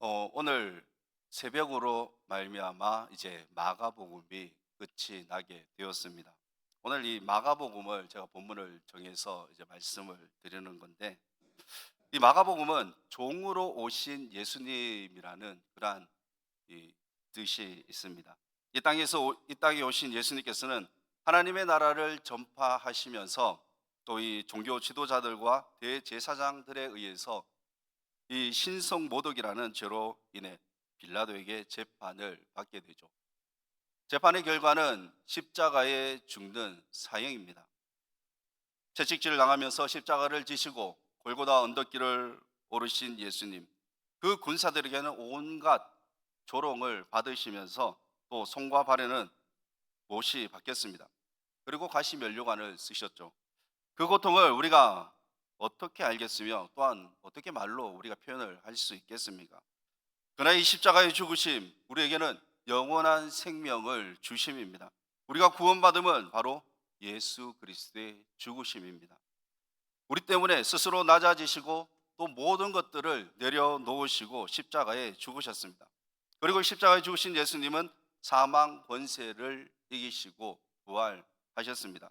오늘 새벽으로 말미암아 이제 마가복음이 끝이 나게 되었습니다. 오늘 이 마가복음을 제가 본문을 정해서 이제 말씀을 드리는 건데, 이 마가복음은 종으로 오신 예수님이라는 그러한 이 뜻이 있습니다. 이 땅에 오신 예수님께서는 하나님의 나라를 전파하시면서 또 이 종교 지도자들과 대제사장들에 의해서 이 신성 모독이라는 죄로 인해 빌라도에게 재판을 받게 되죠. 재판의 결과는 십자가에 죽는 사형입니다. 채찍질을 당하면서 십자가를 지시고 골고다 언덕길을 오르신 예수님, 그 군사들에게는 온갖 조롱을 받으시면서 또 손과 발에는 못이 박혔습니다. 그리고 가시 면류관을 쓰셨죠. 그 고통을 우리가 어떻게 알겠으며 또한 어떻게 말로 우리가 표현을 할 수 있겠습니까? 그러나 이 십자가의 죽으심, 우리에게는 영원한 생명을 주심입니다. 우리가 구원받음은 바로 예수 그리스도의 죽으심입니다. 우리 때문에 스스로 낮아지시고 또 모든 것들을 내려놓으시고 십자가에 죽으셨습니다. 그리고 십자가에 죽으신 예수님은 사망 권세를 이기시고 부활하셨습니다.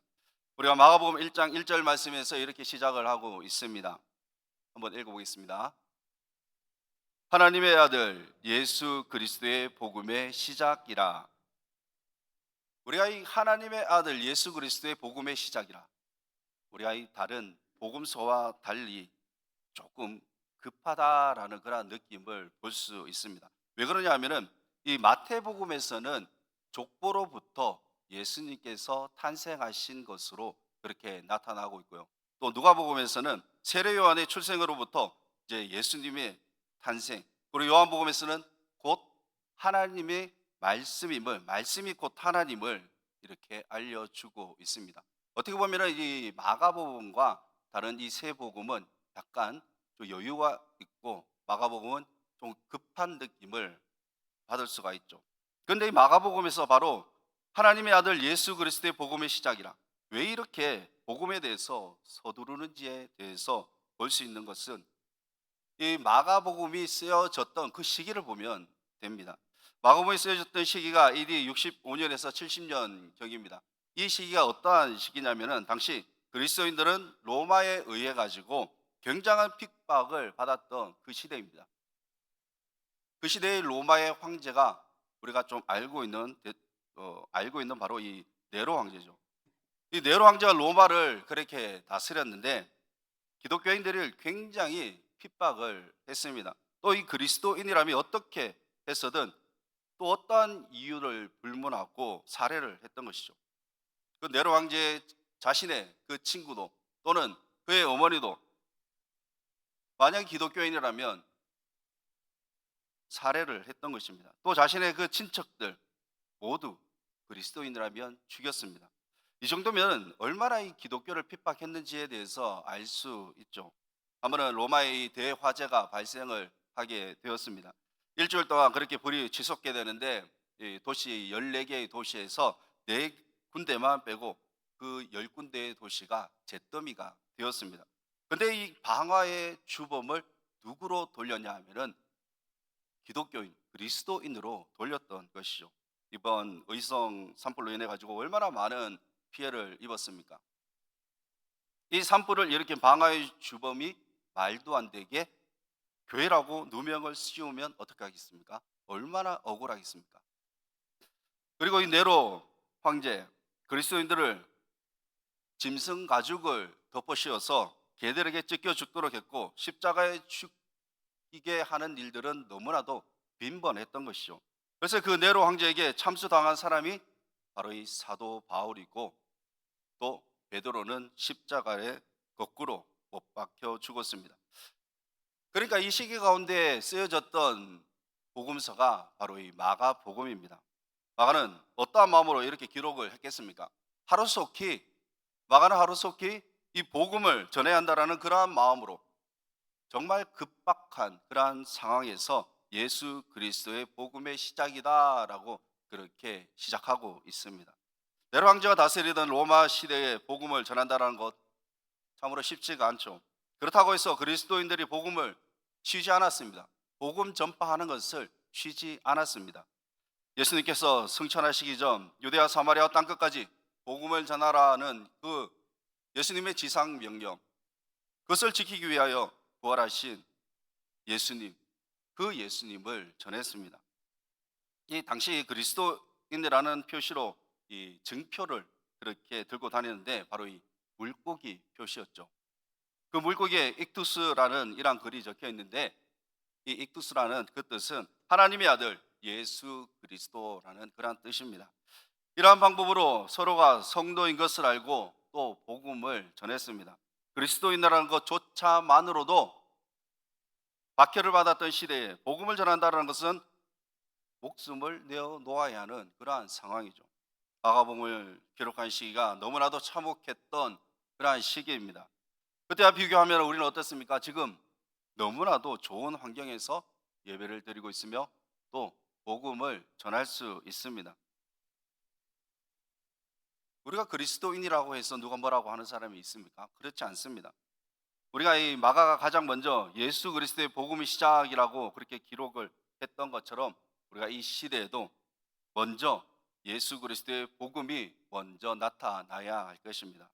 우리가 마가복음 1장 1절 말씀에서 이렇게 시작을 하고 있습니다. 한번 읽어보겠습니다. 하나님의 아들 예수 그리스도의 복음의 시작이라. 우리가 이 하나님의 아들 예수 그리스도의 복음의 시작이라, 우리가 이 다른 복음서와 달리 조금 급하다라는 그런 느낌을 볼 수 있습니다. 왜 그러냐 하면은 이 마태복음에서는 족보로부터 예수님께서 탄생하신 것으로 그렇게 나타나고 있고요. 또 누가복음에서는 세례 요한의 출생으로부터 이제 예수님의 탄생, 그리고 요한복음에서는 곧 하나님의 말씀임을, 말씀이 곧 하나님을 이렇게 알려주고 있습니다. 어떻게 보면 이 마가복음과 다른 이 세 복음은 약간 좀 여유가 있고 마가복음은 좀 급한 느낌을 받을 수가 있죠. 그런데 이 마가복음에서 바로 하나님의 아들 예수 그리스도의 복음의 시작이라, 왜 이렇게 복음에 대해서 서두르는지에 대해서 볼 수 있는 것은 이 마가복음이 쓰여졌던 그 시기를 보면 됩니다. 마가복음이 쓰여졌던 시기가 AD 65년에서 70년 경입니다. 이 시기가 어떠한 시기냐면은 당시 그리스도인들은 로마에 의해 가지고 굉장한 핍박을 받았던 그 시대입니다. 그 시대의 로마의 황제가 우리가 좀 알고 있는 바로 이 네로 황제죠. 이 네로 황제가 로마를 그렇게 다스렸는데 기독교인들을 굉장히 핍박을 했습니다. 또 이 그리스도인이라면 어떻게 해서든 또 어떠한 이유를 불문하고 살해를 했던 것이죠. 그 네로 황제 자신의 그 친구도 또는 그의 어머니도 만약 기독교인이라면 살해를 했던 것입니다. 또 자신의 그 친척들 모두 그리스도인이라면 죽였습니다. 이 정도면 얼마나 이 기독교를 핍박했는지에 대해서 알 수 있죠. 한번은 로마의 대화재가 발생을 하게 되었습니다. 일주일 동안 그렇게 불이 지속게 되는데 이 도시 14개의 도시에서 4군데만 빼고 그 10군데의 도시가 잿더미가 되었습니다. 근데 이 방화의 주범을 누구로 돌렸냐 하면은 기독교인, 그리스도인으로 돌렸던 것이죠. 이번 의성 산불로 인해 가지고 얼마나 많은 피해를 입었습니까? 이 산불을 일으킨 방화의 주범이 말도 안 되게 교회라고 누명을 씌우면 어떻게 하겠습니까? 얼마나 억울하겠습니까? 그리고 이 네로 황제 그리스도인들을 짐승 가죽을 덮어 씌워서 개들에게 찢겨 죽도록 했고 십자가에 죽이게 하는 일들은 너무나도 빈번했던 것이죠. 그래서 그 네로 황제에게 참수당한 사람이 바로 이 사도 바울이고, 또 베드로는 십자가에 거꾸로 못 박혀 죽었습니다. 그러니까 이 시기 가운데 쓰여졌던 복음서가 바로 이 마가복음입니다. 마가는 어떠한 마음으로 이렇게 기록을 했겠습니까? 하루속히, 마가는 하루속히 이 복음을 전해야 한다라는 그러한 마음으로 정말 급박한 그러한 상황에서 예수 그리스도의 복음의 시작이다라고 그렇게 시작하고 있습니다. 네로 황제가 다스리던 로마 시대에 복음을 전한다는 것 참으로 쉽지가 않죠. 그렇다고 해서 그리스도인들이 복음을 쉬지 않았습니다. 복음 전파하는 것을 쉬지 않았습니다. 예수님께서 승천하시기 전 유대와 사마리아 땅끝까지 복음을 전하라는 그 예수님의 지상 명령, 그것을 지키기 위하여 부활하신 예수님, 그 예수님을 전했습니다. 이 당시 그리스도인이라는 표시로 이 증표를 그렇게 들고 다녔는데 바로 이 물고기 표시였죠. 그 물고기에 익투스라는 이란 글이 적혀 있는데, 이 익투스라는 그 뜻은 하나님의 아들 예수 그리스도라는 그러한 뜻입니다. 이러한 방법으로 서로가 성도인 것을 알고 또 복음을 전했습니다. 그리스도인이라는 것조차만으로도 박해를 받았던 시대에 복음을 전한다는 것은 목숨을 내어 놓아야 하는 그러한 상황이죠. 마가복음을 기록한 시기가 너무나도 참혹했던 그러한 시기입니다. 그때와 비교하면 우리는 어떻습니까? 지금 너무나도 좋은 환경에서 예배를 드리고 있으며 또 복음을 전할 수 있습니다. 우리가 그리스도인이라고 해서 누가 뭐라고 하는 사람이 있습니까? 그렇지 않습니다. 우리가 이 마가가 가장 먼저 예수 그리스도의 복음의 시작이라고 그렇게 기록을 했던 것처럼 우리가 이 시대에도 먼저 예수 그리스도의 복음이 먼저 나타나야 할 것입니다.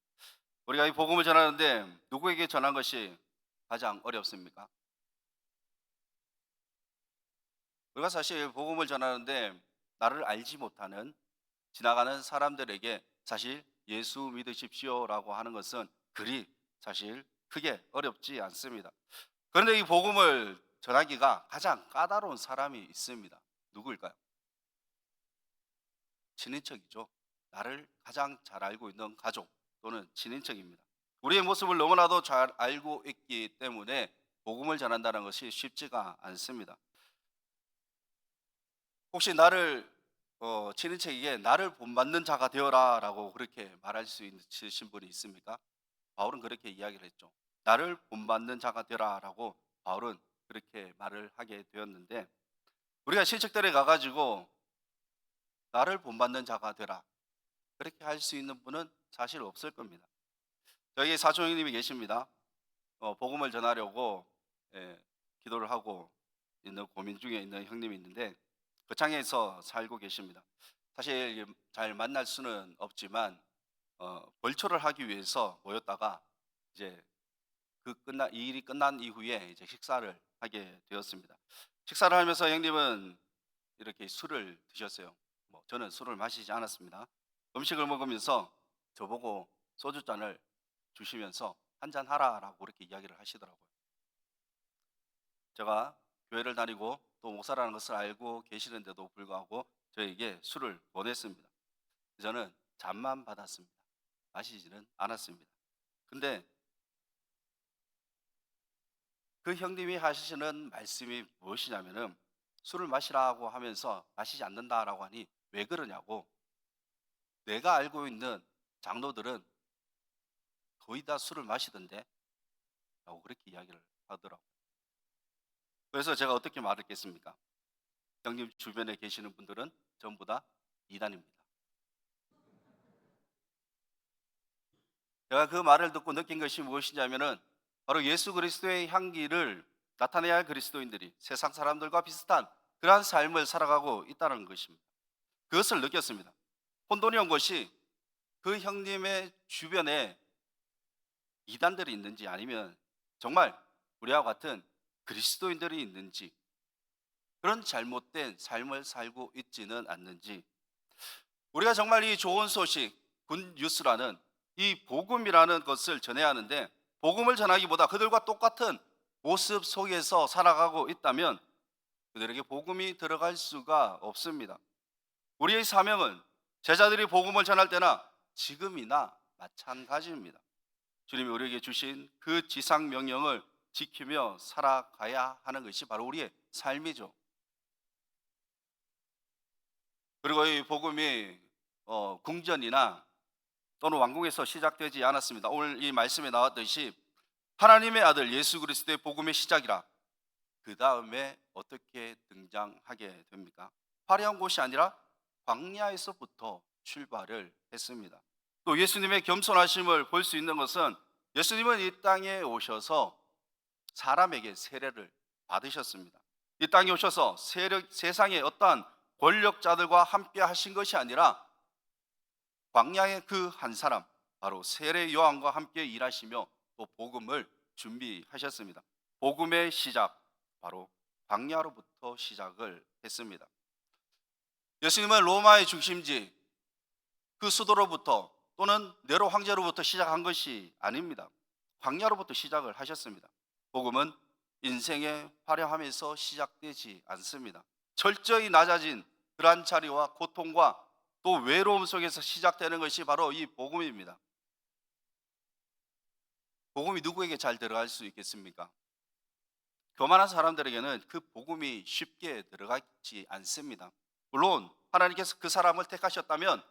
우리가 이 복음을 전하는데 누구에게 전한 것이 가장 어렵습니까? 우리가 사실 복음을 전하는데 나를 알지 못하는 지나가는 사람들에게 사실 예수 믿으십시오라고 하는 것은 그리 사실 크게 어렵지 않습니다. 그런데 이 복음을 전하기가 가장 까다로운 사람이 있습니다. 누구일까요? 친인척이죠. 나를 가장 잘 알고 있는 가족 또는 친인척입니다. 우리의 모습을 너무나도 잘 알고 있기 때문에 복음을 전한다는 것이 쉽지가 않습니다. 혹시 나를 친인척에게 나를 본받는 자가 되어라라고 그렇게 말할 수 있으신 분이 있습니까? 바울은 그렇게 이야기를 했죠. 나를 본받는 자가 되라라고 바울은 그렇게 말을 하게 되었는데, 우리가 친척들에 가가지고 나를 본받는 자가 되라 그렇게 할 수 있는 분은 사실 없을 겁니다. 저희 사촌 형님이 계십니다. 복음을 전하려고 기도를 하고 있는 고민 중에 있는 형님이 있는데 그 창에서 살고 계십니다. 사실 잘 만날 수는 없지만 벌초를 하기 위해서 모였다가 이제 이 일이 끝난 이후에 이제 식사를 하게 되었습니다. 식사를 하면서 형님은 이렇게 술을 드셨어요. 뭐 저는 술을 마시지 않았습니다. 음식을 먹으면서 저보고 소주 잔을 주시면서 한 잔 하라라고 그렇게 이야기를 하시더라고요. 제가 교회를 다니고 또 목사라는 것을 알고 계시는데도 불구하고 저에게 술을 보냈습니다. 저는 잔만 받았습니다. 마시지는 않았습니다. 근데 그 형님이 하시는 말씀이 무엇이냐면은 술을 마시라고 하면서 마시지 않는다라고 하니 왜 그러냐고, 내가 알고 있는 장로들은 거의 다 술을 마시던데 라고 그렇게 이야기를 하더라고요. 그래서 제가 어떻게 말했겠습니까? 형님 주변에 계시는 분들은 전부 다 이단입니다. 제가 그 말을 듣고 느낀 것이 무엇이냐면은 바로 예수 그리스도의 향기를 나타내야 할 그리스도인들이 세상 사람들과 비슷한 그러한 삶을 살아가고 있다는 것입니다. 그것을 느꼈습니다. 혼돈이 온 것이 그 형님의 주변에 이단들이 있는지 아니면 정말 우리와 같은 그리스도인들이 있는지, 그런 잘못된 삶을 살고 있지는 않는지, 우리가 정말 이 좋은 소식, 굿 뉴스라는 이 복음이라는 것을 전해야 하는데 복음을 전하기보다 그들과 똑같은 모습 속에서 살아가고 있다면 그들에게 복음이 들어갈 수가 없습니다. 우리의 사명은 제자들이 복음을 전할 때나 지금이나 마찬가지입니다. 주님이 우리에게 주신 그 지상 명령을 지키며 살아가야 하는 것이 바로 우리의 삶이죠. 그리고 이 복음이 궁전이나 또는 왕궁에서 시작되지 않았습니다. 오늘 이 말씀에 나왔듯이 하나님의 아들 예수 그리스도의 복음의 시작이라 그 다음에 어떻게 등장하게 됩니까? 화려한 곳이 아니라 광야에서부터 출발을 했습니다. 또 예수님의 겸손하심을 볼 수 있는 것은 예수님은 이 땅에 오셔서 사람에게 세례를 받으셨습니다. 이 땅에 오셔서 세상의 어떠한 권력자들과 함께 하신 것이 아니라 광야의 그 한 사람, 바로 세례 요한과 함께 일하시며 또 복음을 준비하셨습니다. 복음의 시작, 바로 광야로부터 시작을 했습니다. 예수님은 로마의 중심지 그 수도로부터 또는 네로 황제로부터 시작한 것이 아닙니다. 광야로부터 시작을 하셨습니다. 복음은 인생의 화려함에서 시작되지 않습니다. 철저히 낮아진 그러한 자리와 고통과 또 외로움 속에서 시작되는 것이 바로 이 복음입니다. 복음이 누구에게 잘 들어갈 수 있겠습니까? 교만한 사람들에게는 그 복음이 쉽게 들어가지 않습니다. 물론 하나님께서 그 사람을 택하셨다면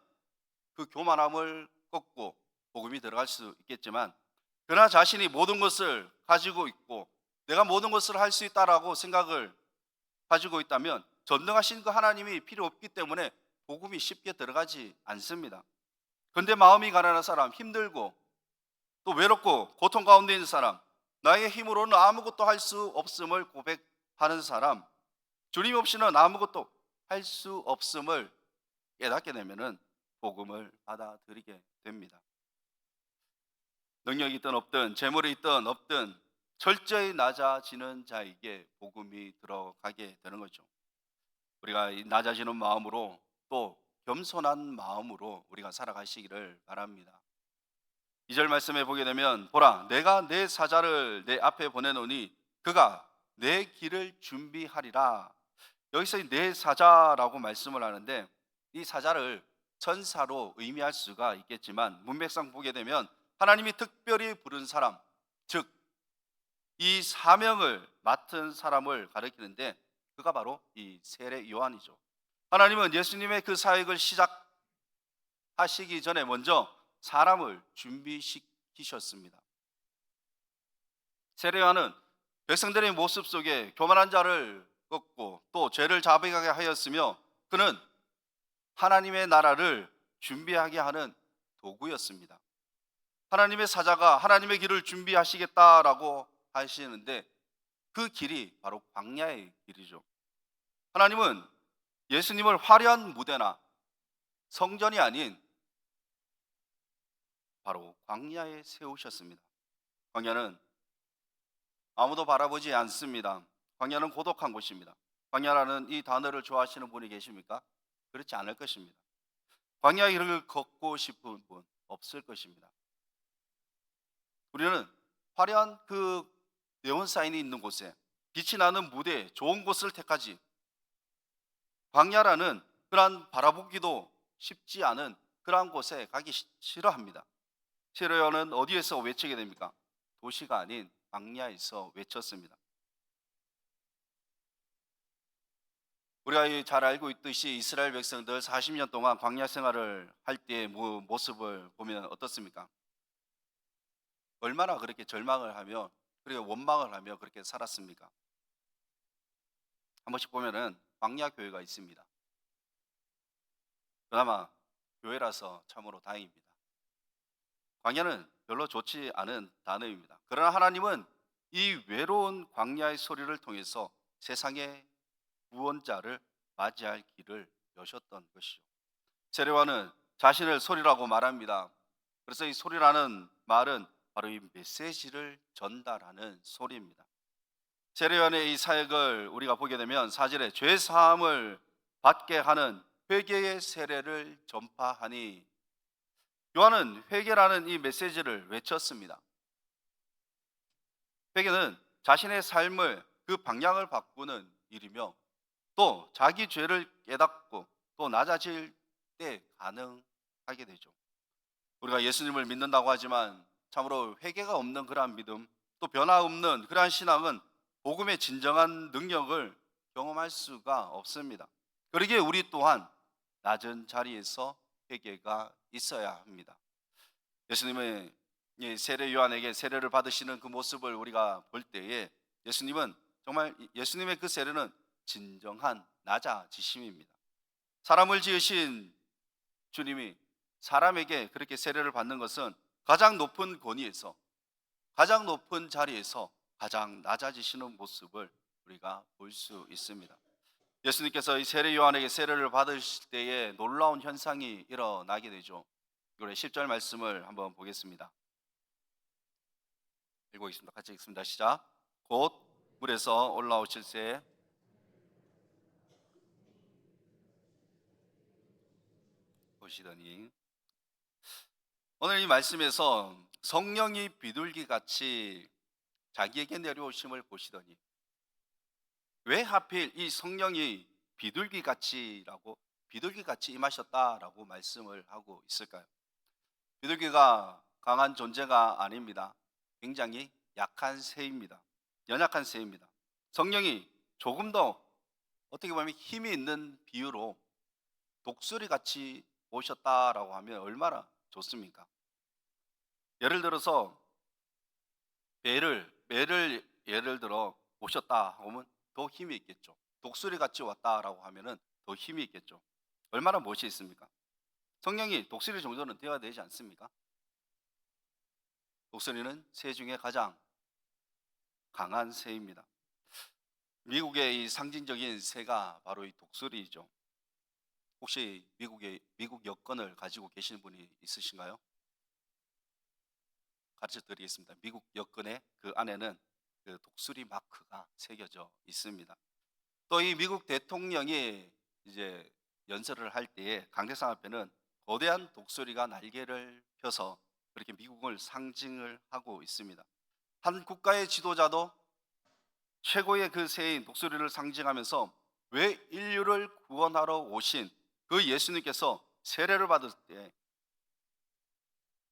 그 교만함을 꺾고 복음이 들어갈 수 있겠지만, 그러나 자신이 모든 것을 가지고 있고 내가 모든 것을 할 수 있다라고 생각을 가지고 있다면 전능하신 그 하나님이 필요 없기 때문에 복음이 쉽게 들어가지 않습니다. 그런데 마음이 가난한 사람, 힘들고 또 외롭고 고통 가운데 있는 사람, 나의 힘으로는 아무것도 할 수 없음을 고백하는 사람, 주님 없이는 아무것도 할 수 없음을 깨닫게 되면은 복음을 받아들이게 됩니다. 능력이 있든 없든 재물이 있든 없든 철저히 낮아지는 자에게 복음이 들어가게 되는 거죠. 우리가 이 낮아지는 마음으로 또 겸손한 마음으로 우리가 살아가시기를 바랍니다. 2절 말씀에 보게 되면 보라 내가 내 사자를 내 앞에 보내노니 그가 내 길을 준비하리라. 여기서 이 내 사자라고 말씀을 하는데 이 사자를 천사로 의미할 수가 있겠지만 문맥상 보게 되면 하나님이 특별히 부른 사람, 즉 이 사명을 맡은 사람을 가리키는데 그가 바로 이 세례 요한이죠. 하나님은 예수님의 그 사역을 시작하시기 전에 먼저 사람을 준비시키셨습니다. 세례 요한은 백성들의 모습 속에 교만한 자를 꺾고 또 죄를 자백하게 하였으며 그는 하나님의 나라를 준비하게 하는 도구였습니다. 하나님의 사자가 하나님의 길을 준비하시겠다라고 하시는데 그 길이 바로 광야의 길이죠. 하나님은 예수님을 화려한 무대나 성전이 아닌 바로 광야에 세우셨습니다. 광야는 아무도 바라보지 않습니다. 광야는 고독한 곳입니다. 광야라는 이 단어를 좋아하시는 분이 계십니까? 그렇지 않을 것입니다. 광야의 길을 걷고 싶은 분 없을 것입니다. 우리는 화려한 그 네온 사인이 있는 곳에 빛이 나는 무대, 좋은 곳을 택하지 광야라는 그러한 바라보기도 쉽지 않은 그러한 곳에 가기 싫어합니다. 세례요한은 어디에서 외치게 됩니까? 도시가 아닌 광야에서 외쳤습니다. 우리가 잘 알고 있듯이 이스라엘 백성들 40년 동안 광야 생활을 할 때의 모습을 보면 어떻습니까? 얼마나 그렇게 절망을 하며 그리고 원망을 하며 그렇게 살았습니까? 한 번씩 보면은 광야 교회가 있습니다. 그나마 교회라서 참으로 다행입니다. 광야는 별로 좋지 않은 단어입니다. 그러나 하나님은 이 외로운 광야의 소리를 통해서 세상의 구원자를 맞이할 길을 여셨던 것이죠. 세례요한은 자신을 소리라고 말합니다. 그래서 이 소리라는 말은 바로 이 메시지를 전달하는 소리입니다. 세례요한의 이 사역을 우리가 보게 되면 4절에 죄 사함을 받게 하는 회개의 세례를 전파하니, 요한은 회개라는 이 메시지를 외쳤습니다. 회개는 자신의 삶을 그 방향을 바꾸는 일이며 또 자기 죄를 깨닫고 또 낮아질 때 가능하게 되죠. 우리가 예수님을 믿는다고 하지만 참으로 회개가 없는 그러한 믿음, 또 변화 없는 그러한 신앙은 복음의 진정한 능력을 경험할 수가 없습니다. 그러기에 우리 또한 낮은 자리에서 회개가 있어야 합니다. 예수님의 세례 요한에게 세례를 받으시는 그 모습을 우리가 볼 때에 예수님은 정말 예수님의 그 세례는 진정한 낮아지심입니다. 사람을 지으신 주님이 사람에게 그렇게 세례를 받는 것은 가장 높은 권위에서 가장 높은 자리에서 가장 낮아지시는 모습을 우리가 볼 수 있습니다. 예수님께서 이 세례 요한에게 세례를 받으실 때에 놀라운 현상이 일어나게 되죠. 우리 10절 말씀을 한번 보겠습니다. 읽어보겠습니다. 같이 읽습니다. 시작. 곧 물에서 올라오실새 보시더니, 오늘 이 말씀에서 성령이 비둘기 같이 자기에게 내려오심을 보시더니, 왜 하필 이 성령이 비둘기 같이 임하셨다라고 말씀을 하고 있을까요? 비둘기가 강한 존재가 아닙니다. 굉장히 약한 새입니다. 연약한 새입니다. 성령이 조금 더 어떻게 보면 힘이 있는 비유로 독수리 같이 오셨다라고 하면 얼마나 좋습니까? 예를 들어서 매를 예를 들어 오셨다 하면 더 힘이 있겠죠. 독수리 같이 왔다라고 하면은 더 힘이 있겠죠. 얼마나 멋이 있습니까? 성령이 독수리 정도는 되어야 되지 않습니까? 독수리는 새 중에 가장 강한 새입니다. 미국의 이 상징적인 새가 바로 이 독수리이죠. 혹시 미국 여권을 가지고 계시는 분이 있으신가요? 가르쳐 드리겠습니다. 미국 여권의 그 안에는 그 독수리 마크가 새겨져 있습니다. 또 이 미국 대통령이 이제 연설을 할 때에 강대상 앞에는 거대한 독수리가 날개를 펴서 그렇게 미국을 상징을 하고 있습니다. 한 국가의 지도자도 최고의 그 새인 독수리를 상징하면서 왜 인류를 구원하러 오신 그 예수님께서 세례를 받을 때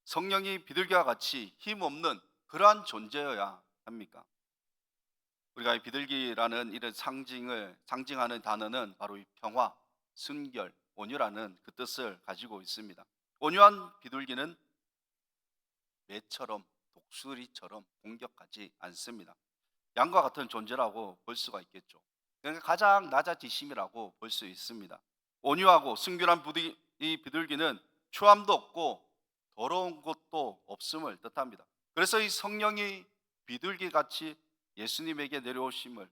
성령이 비둘기와 같이 힘없는 그러한 존재여야 합니까? 우리가 이 비둘기라는 이런 상징하는 단어는 바로 이 평화, 순결, 온유라는 그 뜻을 가지고 있습니다. 온유한 비둘기는 매처럼 독수리처럼 공격하지 않습니다. 양과 같은 존재라고 볼 수가 있겠죠. 그러니까 가장 낮아지심이라고 볼 수 있습니다. 온유하고 순결한 이 비둘기는 추함도 없고 더러운 것도 없음을 뜻합니다. 그래서 이 성령이 비둘기 같이 예수님에게 내려오심을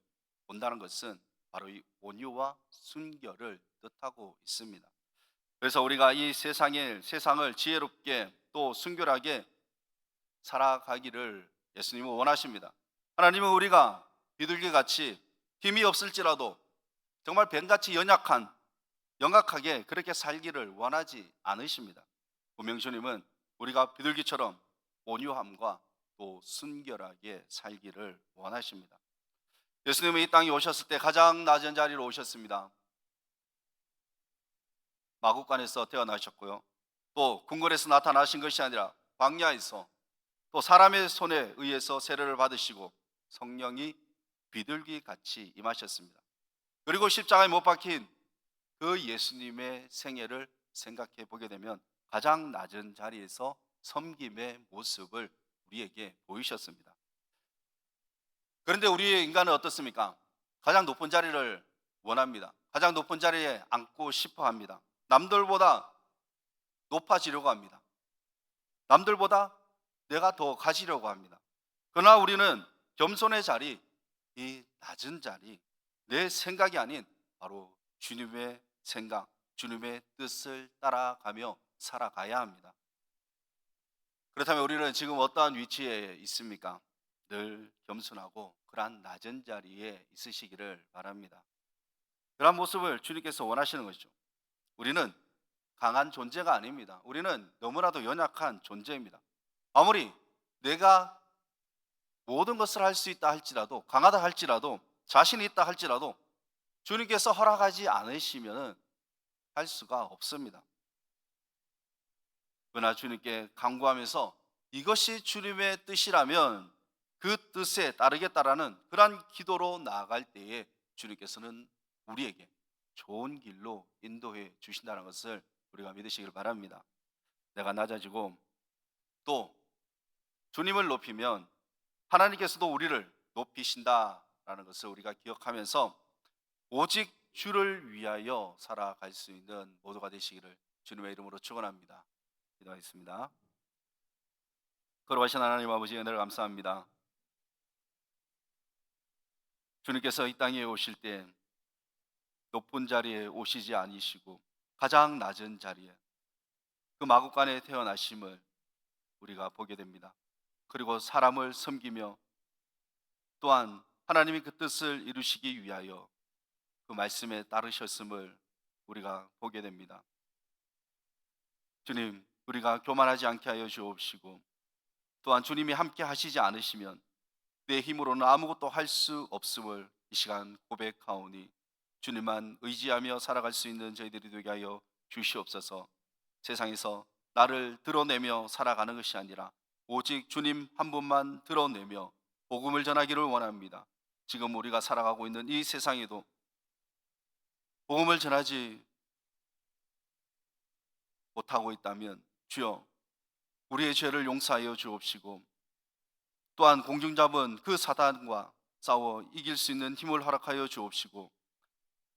본다는 것은 바로 이 온유와 순결을 뜻하고 있습니다. 그래서 우리가 이 세상을 지혜롭게 또 순결하게 살아가기를 예수님은 원하십니다. 하나님은 우리가 비둘기 같이 힘이 없을지라도 정말 뱀같이 영악하게 그렇게 살기를 원하지 않으십니다. 분명 주님은 우리가 비둘기처럼 온유함과 또 순결하게 살기를 원하십니다. 예수님은 이 땅에 오셨을 때 가장 낮은 자리로 오셨습니다. 마구간에서 태어나셨고요. 또 궁궐에서 나타나신 것이 아니라 광야에서 또 사람의 손에 의해서 세례를 받으시고 성령이 비둘기 같이 임하셨습니다. 그리고 십자가에 못 박힌 그 예수님의 생애를 생각해 보게 되면 가장 낮은 자리에서 섬김의 모습을 우리에게 보이셨습니다. 그런데 우리 인간은 어떻습니까? 가장 높은 자리를 원합니다. 가장 높은 자리에 앉고 싶어 합니다. 남들보다 높아지려고 합니다. 남들보다 내가 더 가지려고 합니다. 그러나 우리는 겸손의 자리, 이 낮은 자리, 내 생각이 아닌 바로 주님의 생각, 주님의 뜻을 따라가며 살아가야 합니다. 그렇다면 우리는 지금 어떠한 위치에 있습니까? 늘 겸손하고 그러한 낮은 자리에 있으시기를 바랍니다. 그러한 모습을 주님께서 원하시는 것이죠. 우리는 강한 존재가 아닙니다. 우리는 너무나도 연약한 존재입니다. 아무리 내가 모든 것을 할 수 있다 할지라도, 강하다 할지라도, 자신이 있다 할지라도 주님께서 허락하지 않으시면 할 수가 없습니다. 그러나 주님께 간구하면서 이것이 주님의 뜻이라면 그 뜻에 따르겠다라는 그러한 기도로 나아갈 때에 주님께서는 우리에게 좋은 길로 인도해 주신다는 것을 우리가 믿으시길 바랍니다. 내가 낮아지고 또 주님을 높이면 하나님께서도 우리를 높이신다라는 것을 우리가 기억하면서 오직 주를 위하여 살아갈 수 있는 모두가 되시기를 주님의 이름으로 축원합니다. 기도하겠습니다. 거룩하신 하나님 아버지, 은혜를 감사합니다. 주님께서 이 땅에 오실 때 높은 자리에 오시지 아니시고 가장 낮은 자리에 그 마구간에 태어나심을 우리가 보게 됩니다. 그리고 사람을 섬기며 또한 하나님의 그 뜻을 이루시기 위하여 그 말씀에 따르셨음을 우리가 보게 됩니다. 주님, 우리가 교만하지 않게 하여 주옵시고 또한 주님이 함께 하시지 않으시면 내 힘으로는 아무것도 할 수 없음을 이 시간 고백하오니 주님만 의지하며 살아갈 수 있는 저희들이 되게 하여 주시옵소서. 세상에서 나를 드러내며 살아가는 것이 아니라 오직 주님 한 분만 드러내며 복음을 전하기를 원합니다. 지금 우리가 살아가고 있는 이 세상에도 복음을 전하지 못하고 있다면 주여 우리의 죄를 용서하여 주옵시고 또한 공중잡은 그 사단과 싸워 이길 수 있는 힘을 허락하여 주옵시고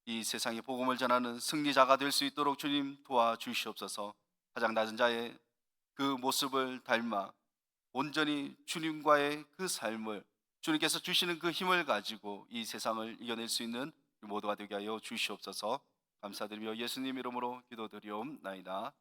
이 세상에 복음을 전하는 승리자가 될 수 있도록 주님 도와주시옵소서. 가장 낮은 자의 그 모습을 닮아 온전히 주님과의 그 삶을 주님께서 주시는 그 힘을 가지고 이 세상을 이겨낼 수 있는 모두가 되게 하여 주시옵소서. 감사드리며 예수님 이름으로 기도드리옵나이다.